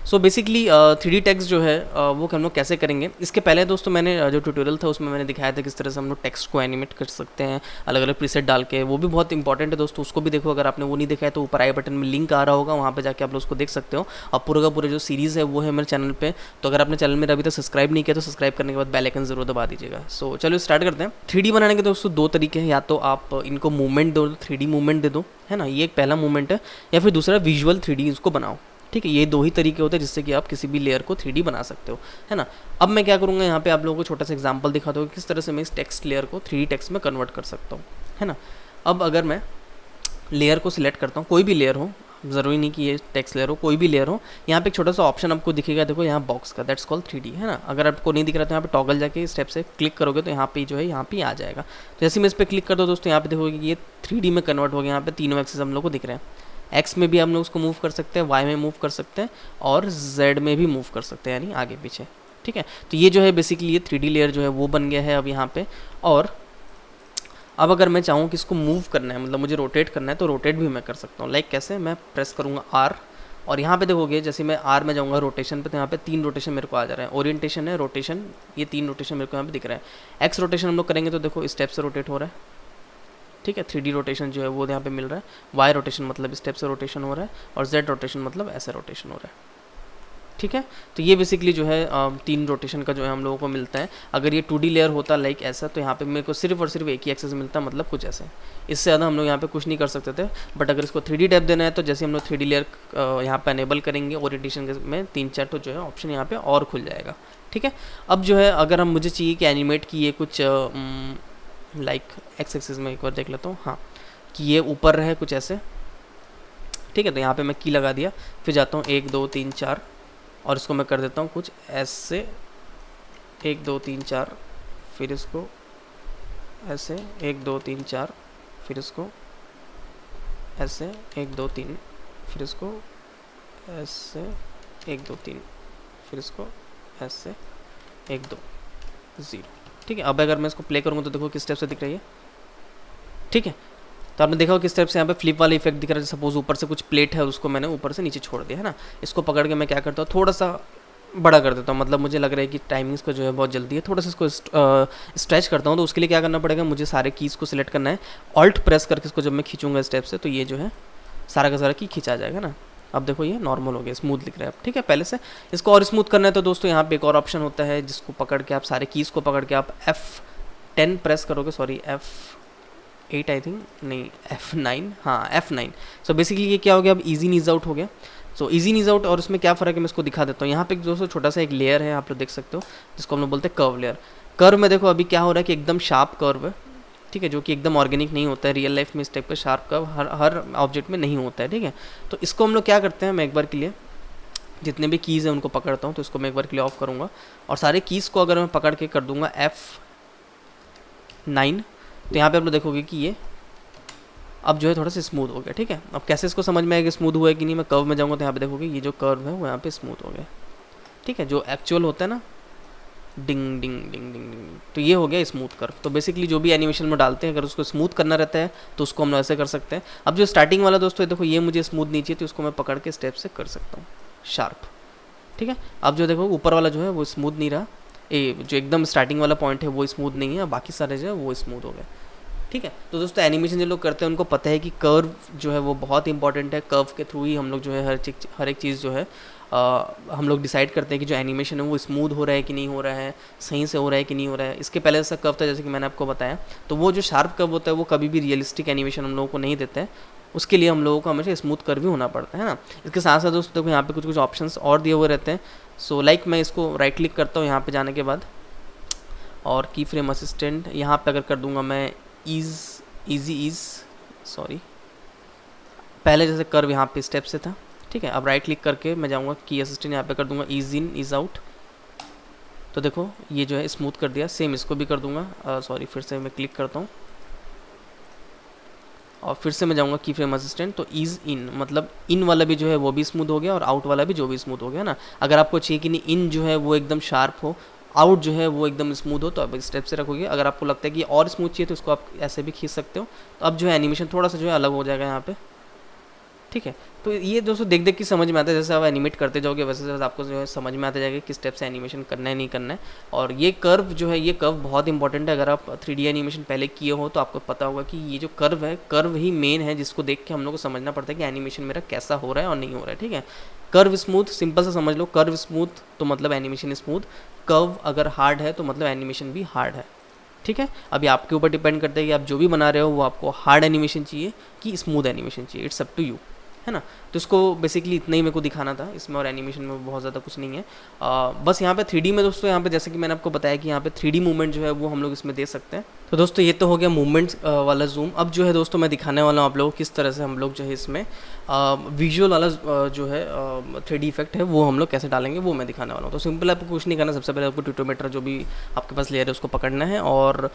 So basically 3D text जो है वो हम लोग कैसे करेंगे, इसके पहले दोस्तों मैंने जो ट्यूटोरियल था उसमें मैंने दिखाया था किस तरह से हम लोग टेक्स्ट को एनिमेट कर सकते हैं अलग अलग प्रीसेट डाल के, वो भी बहुत इंपॉर्टेंट है दोस्तों, उसको भी देखो। अगर आपने वो नहीं देखा है तो ऊपर आई बटन में लिंक आ रहा होगा, वहाँ पे जाके आप लोग उसको देख सकते हो। और पूरा का पूरा जो सीरीज़ है वो है मेरे चैनल पे, तो अगर आपने चैनल मेरा अभी तक सब्सक्राइब नहीं किया तो सब्सक्राइब करने के बाद बेल आइकन जरूर दबा दीजिएगा। सो चलो स्टार्ट करते हैं। 3D बनाने के दोस्तों दो तरीके हैं, या तो आप इनको मूवमेंट दो, 3D मूवमेंट दे दो, है ना, ये एक पहला मूवमेंट है, या फिर दूसरा विजुअल 3D इसको बनाओ। ठीक है, ये दो ही तरीके होते हैं जिससे कि आप किसी भी लेयर को 3D बना सकते हो, है ना। अब मैं क्या करूँगा, यहाँ पे आप लोगों को छोटा सा एग्जांपल दिखाता हूँ किस तरह से मैं इस टेक्स्ट लेयर को 3D टेक्स्ट में कन्वर्ट कर सकता हूँ, है ना। अब अगर मैं लेयर को सिलेक्ट करता हूँ, कोई भी लेयर हो, ज़रूरी नहीं कि ये टेक्स्ट लेयर हो, कोई भी लेयर हो, यहाँ पे एक छोटा सा ऑप्शन आपको दिखेगा, देखो यहाँ बॉक्स का, दैट्स कॉल्ड 3D, है ना। अगर आपको नहीं दिख रहा तो यहाँ पे टॉगल जाके स्टेप से क्लिक करोगे तो यहाँ पे जो है यहाँ पे आ जाएगा। तो जैसे मैं इस पर क्लिक कर दो दोस्तों, यहाँ पे देखोगे कि ये 3D में कन्वर्ट हो गया। यहाँ पे तीनों एक्सेस हम लोग को दिख रहे हैं, एक्स में भी हम लोग उसको मूव कर सकते हैं, वाई में मूव कर सकते हैं, और जेड में भी मूव कर सकते हैं, यानी आगे पीछे। ठीक है, तो ये जो है बेसिकली ये 3D लेयर जो है वो बन गया है अब यहाँ पे। और अब अगर मैं चाहूँ कि इसको मूव करना है, मतलब मुझे रोटेट करना है, तो रोटेट भी मैं कर सकता हूँ। लाइक कैसे, मैं प्रेस करूँगा आर, और यहाँ पे देखोगे जैसे मैं आर में जाऊँगा रोटेशन पे, तो यहाँ पे 3 रोटेशन मेरे को आ जा रहा है, ओरिएंटेशन है, रोटेशन, ये 3 रोटेशन मेरे को यहाँ पे दिख रहा है। एक्स रोटेशन हम लोग करेंगे तो देखो इस स्टेप से रोटेट हो रहा है, ठीक है, 3D रोटेशन जो है वो यहाँ पे मिल रहा है। वाई रोटेशन मतलब इस स्टेप से रोटेशन हो रहा है, और जेड रोटेशन मतलब ऐसे रोटेशन हो रहा है। ठीक है, तो ये बेसिकली जो है 3 रोटेशन का जो है हम लोगों को मिलता है। अगर ये 2D लेयर होता लाइक ऐसा, तो यहाँ पे मेरे को सिर्फ और सिर्फ एक ही एक्सेस मिलता, मतलब कुछ ऐसे, इससे ज़्यादा हम लोग यहाँ पे कुछ नहीं कर सकते थे। बट अगर इसको 3D डेप्थ देना है तो जैसे हम लोग 3D लेयर यहाँ पे अनेबल करेंगे, ओरिएंटेशन में 3-4 तो जो है ऑप्शन यहाँ पे और खुल जाएगा। ठीक है, अब जो है अगर हम मुझे चाहिए कि एनिमेट की ये कुछ लाइक एक्स एक्सिस में एक बार देख लेता हूँ, हाँ, कि ये ऊपर रहे कुछ ऐसे। ठीक है, तो यहाँ पे मैं की लगा दिया, फिर जाता हूँ 1 2 3 4, और इसको मैं कर देता हूँ कुछ ऐसे 1 2 3 4, फिर इसको ऐसे 1 2 3 4, फिर इसको ऐसे 1 2 3, फिर इसको ऐसे 1 2 3, फिर इसको ऐसे 1 2 0। ठीक है, अब अगर मैं इसको प्ले करूँगा तो देखो किस स्टेप से दिख रही है। ठीक है, तो आपने देखा हो किस स्टेप से यहाँ पे फ्लिप वाला इफेक्ट दिख रहा है। सपोज ऊपर से कुछ प्लेट है, उसको मैंने ऊपर से नीचे छोड़ दिया, है ना। इसको पकड़ के मैं क्या करता हूँ, थोड़ा सा बड़ा कर देता हूँ, मतलब मुझे लग रहा है कि टाइमिंग्स को जो है बहुत जल्दी है, थोड़ा सा इसको स्ट्रेच करता हूँ। तो उसके लिए क्या करना पड़ेगा, मुझे सारे कीज़ को सिलेक्ट करना है, ऑल्ट प्रेस करके इसको जब मैं खींचूंगा स्टेप से, तो ये जो है सारा का सारा की खींचा जाएगा ना। अब देखो ये नॉर्मल हो गया, स्मूथ दिख रहा है अब। ठीक है, पहले से इसको और स्मूथ करना है तो दोस्तों यहाँ पे एक और ऑप्शन होता है, जिसको पकड़ के आप सारे कीज़ को पकड़ के आप F10 प्रेस करोगे, सॉरी F8 आई थिंक, नहीं F9, हाँ F9। सो बेसिकली ये क्या हो गया, अब ईजी नीज आउट हो गया। सो ईजी नीज आउट, और उसमें क्या फ़र्क है मैं इसको दिखा देता हूँ। यहाँ पे दोस्तों छोटा सा एक लेयर है, आप लोग देख सकते हो, जिसको हम लोग बोलते हैं कर्व लेयर। कर्व में देखो अभी क्या हो रहा है कि एकदम शार्प कर्व है, ठीक है, जो कि एकदम ऑर्गेनिक नहीं होता है। रियल लाइफ में इस टाइप का शार्प कर्व हर ऑब्जेक्ट में नहीं होता है। ठीक है, तो इसको हम लोग क्या करते हैं, मैं एक बार के लिए जितने भी कीज़ हैं उनको पकड़ता हूँ, तो इसको मैं एक बार के लिए ऑफ करूँगा, और सारे कीज़ को अगर मैं पकड़ के कर दूँगा F9, तो यहाँ पे आप लोग देखोगे कि ये अब जो है थोड़ा सा स्मूथ हो गया। ठीक है, अब कैसे इसको समझ में आएगा स्मूथ हुआ है कि नहीं, मैं कर्व में जाऊँगा तो यहाँ पे देखोगे ये जो कर्व है वो यहाँ पे स्मूथ हो गया। ठीक है, जो एक्चुअल होता है ना, डिंग डिंग डिंग डिंग डिंग, तो ये हो गया स्मूथ कर्व। तो बेसिकली जो भी एनिमेशन में डालते हैं, अगर उसको स्मूथ करना रहता है तो उसको हम ऐसे कर सकते हैं। अब जो स्टार्टिंग वाला दोस्तों देखो, ये मुझे स्मूथ नहीं चाहिए, तो उसको मैं पकड़ के स्टेप से कर सकता हूँ शार्प। ठीक है, अब जो देखो ऊपर वाला जो है वो स्मूथ नहीं रहा, जो एकदम स्टार्टिंग वाला पॉइंट है वो स्मूथ नहीं है, बाकी सारे जो है वो स्मूथ हो गए। ठीक है, तो दोस्तों एनिमेशन जो लोग करते हैं उनको पता है कि कर्व जो है वो बहुत इंपॉर्टेंट है। कर्व के थ्रू ही हम लोग जो है हर एक चीज़ जो है हम लोग डिसाइड करते हैं कि जो एनिमेशन है वो स्मूथ हो रहा है कि नहीं हो रहा है, सही से हो रहा है कि नहीं हो रहा है। इसके पहले ऐसा कर्व था जैसे कि मैंने आपको बताया, तो वो जो शार्प कर्व होता है वो कभी भी रियलिस्टिक एनिमेशन हम लोगों को नहीं देता है, उसके लिए हम लोगों को हमेशा स्मूथ कर्व भी होना पड़ता है ना। इसके साथ साथ दोस्तों देखो यहाँ पे कुछ कुछ ऑप्शंस और दिए हुए रहते हैं। सो लाइक मैं इसको राइट क्लिक करता हूँ यहाँ पे जाने के बाद, और की फ्रेम असिस्टेंट यहाँ पे अगर कर दूंगा मैं सॉरी, पहले जैसे कर्व यहाँ पे स्टेप से था। ठीक है, अब राइट क्लिक करके मैं जाऊँगा की असिस्टेंट, यहाँ पे कर दूंगा ईज इन ईज आउट, तो देखो ये जो है स्मूथ कर दिया। सेम इसको भी कर दूंगा, सॉरी फिर से मैं क्लिक करता हूँ, और फिर से मैं जाऊँगा की फ्रेम असिस्टेंट, तो ईज इन मतलब इन वाला भी जो है वो भी स्मूथ हो गया, और आउट वाला भी जो भी स्मूथ हो गया ना। अगर आपको चाहिए कि नहीं इन जो है वो एकदम शार्प हो, आउट जो है वो एकदम स्मूथ हो, तो आप स्टेप से रखोगे। अगर आपको लगता है कि और स्मूथ चाहिए तो इसको आप ऐसे भी खींच सकते हो। तो अब जो है एनिमेशन थोड़ा सा जो है अलग हो जाएगा यहाँ पे। ठीक है। तो ये दोस्तों देख देख के समझ में आता है, जैसे आप एनिमेट करते जाओगे वैसे वैसे आपको जो है समझ में आता जाएगा किस स्टेप से एनिमेशन करना है नहीं करना है। और ये कर्व जो है, ये कर्व बहुत इंपॉर्टेंट है। अगर आप 3D एनिमेशन पहले किए हो तो आपको पता होगा कि ये जो कर्व है, कर्व ही मेन है जिसको देख के हम लोग को समझना पड़ता है कि एनिमेशन मेरा कैसा हो रहा है और नहीं हो रहा है। ठीक है, कर्व स्मूथ, सिंपल सा समझ लो, कर्व स्मूथ तो मतलब एनिमेशन स्मूथ, कर्व अगर हार्ड है तो मतलब एनिमेशन भी हार्ड है। ठीक है, अभी आपके ऊपर डिपेंड करता है कि आप जो भी बना रहे हो वो आपको हार्ड एनिमेशन चाहिए कि स्मूथ एनिमेशन चाहिए, इट्स अप टू यू, है ना। तो इसको बेसिकली इतना ही मेरे को दिखाना था इसमें, और एनिमेशन में बहुत ज़्यादा कुछ नहीं है। बस यहाँ पे 3D में दोस्तों, यहाँ पे जैसे कि मैंने आपको बताया कि यहाँ पे 3D मूवमेंट जो है वो हम लोग इसमें दे सकते हैं। तो दोस्तों ये तो हो गया मूवमेंट वाला जूम। अब जो है दोस्तों मैं दिखाने वाला हूँ आप लोगों को किस तरह से हम लोग जो है इसमें विजुअल वाला जो है 3D इफेक्ट है वो हम लोग कैसे डालेंगे वो मैं दिखाने वाला हूँ। तो सिंपल आपको कुछ नहीं करना, सबसे पहले आपको ट्यूटोमीटर जो भी आपके पास लेयर है उसको पकड़ना है और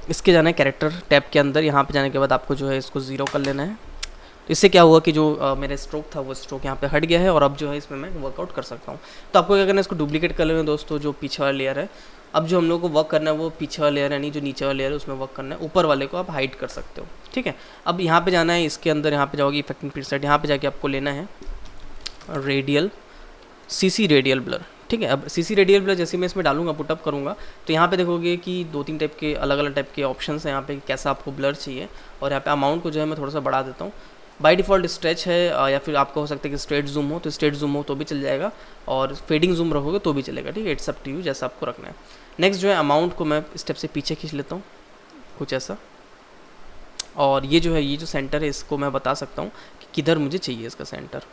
इसके जाना है कैरेक्टर टैब के अंदर। यहाँ पे जाने के बाद आपको जो है इसको 0 कर लेना है। तो इससे क्या हुआ कि जो मेरा स्ट्रोक था वो स्ट्रोक यहाँ पे हट गया है और अब जो है इसमें मैं वर्कआउट कर सकता हूँ। तो आपको क्या करना है, इसको डुप्लीकेट कर लेना है दोस्तों, जो पीछे वाला लेयर है। अब जो हम लोग को वर्क करना है वो पीछे वाला लेयर है, नहीं जो नीचे वाला लेयर है उसमें वर्क करना है। ऊपर वाले को आप हाइड कर सकते हो। ठीक है, अब यहाँ पे जाना है, इसके अंदर यहाँ पे जाओगे इफेक्ट एंड प्रीसेट, यहाँ पे जाके आपको लेना है रेडियल CC रेडियल ब्लर। ठीक है, अब CC रेडियल ब्लर जैसे मैं इसमें डालूंगा, पुटअप करूँगा तो यहाँ पे देखोगे कि 2-3 टाइप के अलग अलग टाइप के ऑप्शंस हैं यहाँ पे, कैसा आपको ब्लर चाहिए। और यहाँ पे अमाउंट को जो है मैं थोड़ा सा बढ़ा देता हूँ। बाय डिफ़ॉल्ट स्ट्रेच है या फिर आपको हो सकता है कि स्ट्रेट जूम हो, तो स्ट्रेट जूम हो तो भी चल जाएगा, और फेडिंग जूम रखोगे तो भी चलेगा। ठीक है, इट्स अप टू यू जैसा आपको रखना है। नेक्स्ट जो है अमाउंट को मैं स्टेप से पीछे खींच लेता हूँ कुछ ऐसा, और ये जो है ये जो सेंटर है इसको मैं बता सकता हूँ कि किधर मुझे चाहिए इसका सेंटर।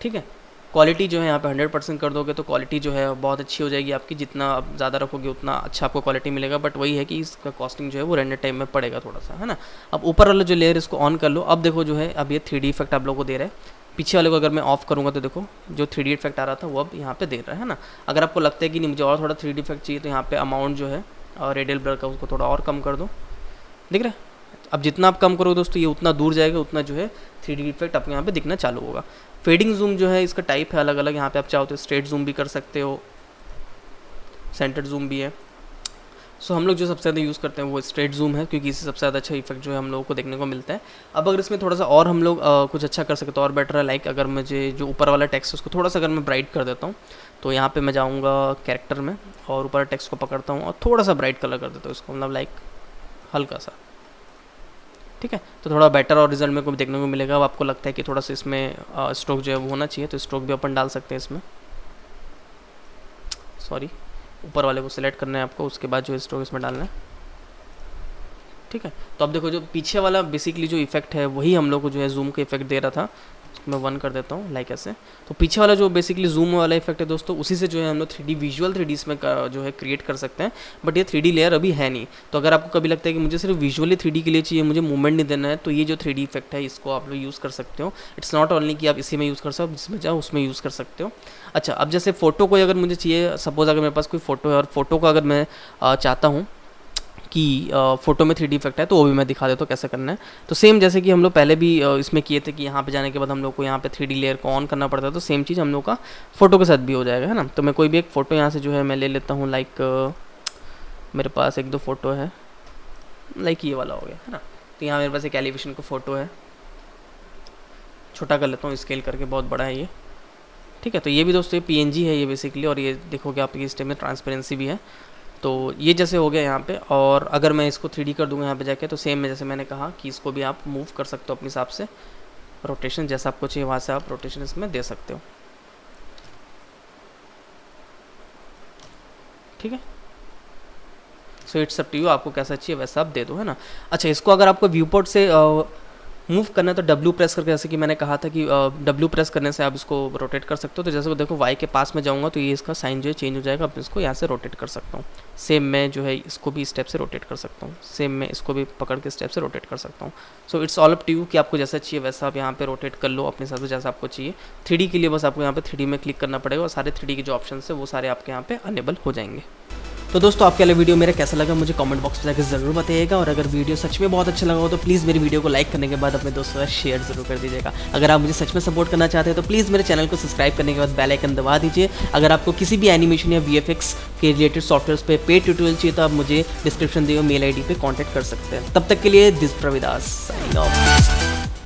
ठीक है, क्वालिटी जो है यहाँ पे 100% कर दोगे तो क्वालिटी जो है बहुत अच्छी हो जाएगी आपकी, जितना आप ज़्यादा रखोगे उतना अच्छा आपको क्वालिटी मिलेगा। बट वही है कि इसका कॉस्टिंग जो है वो रेंडर टाइम में पड़ेगा थोड़ा सा, है ना। अब ऊपर वाला जो लेयर इसको ऑन कर लो। अब देखो जो है अब ये 3D इफेक्ट आप लोगों को दे रहा है। पीछे वाले को अगर मैं ऑफ करूँगा तो देखो जो 3D इफेक्ट आ रहा था वो अब यहाँ पे दे रहा है ना। अगर आपको लगता है कि नहीं मुझे और थोड़ा 3D इफेक्ट चाहिए तो यहाँ पे अमाउंट जो है और रेडियल ब्लर का उसको थोड़ा और कम कर दो, दिख रहा है। अब जितना आप कम करोगे दोस्तों ये उतना दूर जाएगा, उतना जो है 3D इफेक्ट आपको यहाँ पे दिखना चालू होगा। फेडिंग जूम जो है इसका टाइप है अलग अलग, यहाँ पे आप चाहो तो स्ट्रेट जूम भी कर सकते हो, सेंटर जूम भी है। सो हम लोग जो सबसे ज़्यादा यूज़ करते हैं वो स्ट्रेट जूम है, क्योंकि इससे सबसे ज़्यादा अच्छा इफेक्ट जो है हम लोगों को देखने को मिलता है। अब अगर इसमें थोड़ा सा और हम लोग कुछ अच्छा कर सकते तो और बेटर है। लाइक अगर मुझे जो ऊपर वाला टेक्स्ट है उसको थोड़ा सा अगर मैं ब्राइट कर देता हूँ, तो यहाँ पे मैं जाऊँगा कैरेक्टर में और ऊपर टेक्स्ट को पकड़ता हूँ और थोड़ा सा ब्राइट कलर कर देता हूँ इसको, मतलब लाइक हल्का सा। ठीक है, तो थोड़ा बेटर और रिजल्ट में को भी देखने को मिलेगा। अब आपको लगता है कि थोड़ा सा इसमें स्ट्रोक जो है वो होना चाहिए तो स्ट्रोक भी अपन डाल सकते हैं इसमें। सॉरी, ऊपर वाले को सिलेक्ट करना है आपको, उसके बाद जो है स्ट्रोक इसमें डालना है। ठीक है, तो अब देखो जो पीछे वाला बेसिकली जो इफेक्ट है वही हम लोग को जो है जूम का इफेक्ट दे रहा था। मैं 1 कर देता हूँ लाइक ऐसे। तो पीछे वाला जो बेसिकली जूम वाला इफेक्ट है दोस्तों, उसी से जो है हम लोग 3D विजुअल 3D इसमें जो है क्रिएट कर सकते हैं। बट ये 3D लेयर अभी है नहीं, तो अगर आपको कभी लगता है कि मुझे सिर्फ विजुअली 3D के लिए चाहिए, मुझे मूवमेंट नहीं देना है, तो ये जो 3D इफेक्ट है इसको आप लोग यूज़ कर सकते हो। इट्स नॉट ओनली कि आप इसी में यूज़ कर सकते हो, जिसमें जाओ उसमें यूज़ कर सकते हो। अच्छा, अब जैसे फ़ोटो को अगर मुझे चाहिए, सपोज़ अगर मेरे पास कोई फ़ोटो है और फोटो को अगर मैं चाहता हूँ कि फ़ोटो में 3D इफेक्ट है तो वो भी मैं दिखा देता हूँ कैसे करना है। तो सेम जैसे कि हम लोग पहले भी इसमें किए थे कि यहाँ पे जाने के बाद हम लोग को यहाँ पे 3D लेयर को ऑन करना पड़ता है, तो सेम चीज़ हम लोग का फ़ोटो के साथ भी हो जाएगा, है ना। तो मैं कोई भी एक फ़ोटो यहाँ से जो है मैं ले लेता हूँ। लाइक मेरे पास 1-2 फ़ोटो है, लाइक ये वाला हो गया, है ना। तो यहाँ मेरे पास एक एलिवेशन का फ़ोटो है, छोटा कर लेता हूँ स्केल करके, बहुत बड़ा है ये। ठीक है, तो ये भी दोस्तों ये PNG है ये बेसिकली, और ये देखोगे आप इस टाइम में ट्रांसपेरेंसी भी है। तो ये जैसे हो गया यहाँ पे, और अगर मैं इसको 3D कर दूंगा यहाँ पे जाके, तो सेम में जैसे मैंने कहा कि इसको भी आप मूव कर सकते हो अपने हिसाब से, रोटेशन जैसा आपको चाहिए वहाँ से आप रोटेशन इसमें दे सकते हो। ठीक है, so it's up to you, आपको कैसा चाहिए वैसा आप दे दो, है ना। अच्छा, इसको अगर आपको व्यू पोर्ट से मूव करना है तो W प्रेस करके, जैसे कि मैंने कहा था कि W प्रेस करने से आप इसको रोटेट कर सकते हो। तो जैसे वो देखो Y के पास में जाऊंगा तो ये इसका साइन जो है चेंज हो जाएगा, अब इसको यहाँ से रोटेट कर सकता हूँ। सेम मैं जो है इसको भी स्टेप से रोटेट कर सकता हूँ, सेम मैं इसको भी पकड़ के स्टेप से रोटेट कर सकता हूँ। So it's all up to you कि आपको जैसा चाहिए वैसा आप यहाँ पे रोटेट कर लो अपने हिसाब से जैसा आपको चाहिए। 3D के लिए बस आपको यहाँ पे 3D में क्लिक करना पड़ेगा और सारे 3D के जो ऑप्शन है वो सारे आपके यहाँ पे अनेबल हो जाएंगे। तो दोस्तों आपके लिए वीडियो मेरा कैसा लगा मुझे कमेंट बॉक्स में जाकर ज़रूर बताइएगा, और अगर वीडियो सच में बहुत अच्छा लगा हो तो प्लीज़ मेरी वीडियो को लाइक करने के बाद अपने दोस्तों के साथ शेयर जरूर कर दीजिएगा। अगर आप मुझे सच में सपोर्ट करना चाहते हैं तो प्लीज़ मेरे चैनल को सब्सक्राइब करने के बाद बेल आइकन दबा दीजिए। अगर आपको किसी भी एनिमेशन या VFX के रिलेटेड सॉफ्टवेयर पे पेड ट्यूटोरियल चाहिए तो आप मुझे डिस्क्रिप्शन दिए मेल ID पे कॉन्टैक्ट कर सकते हैं। तब तक के लिए दिस प्रविदास साइनिंग ऑफ।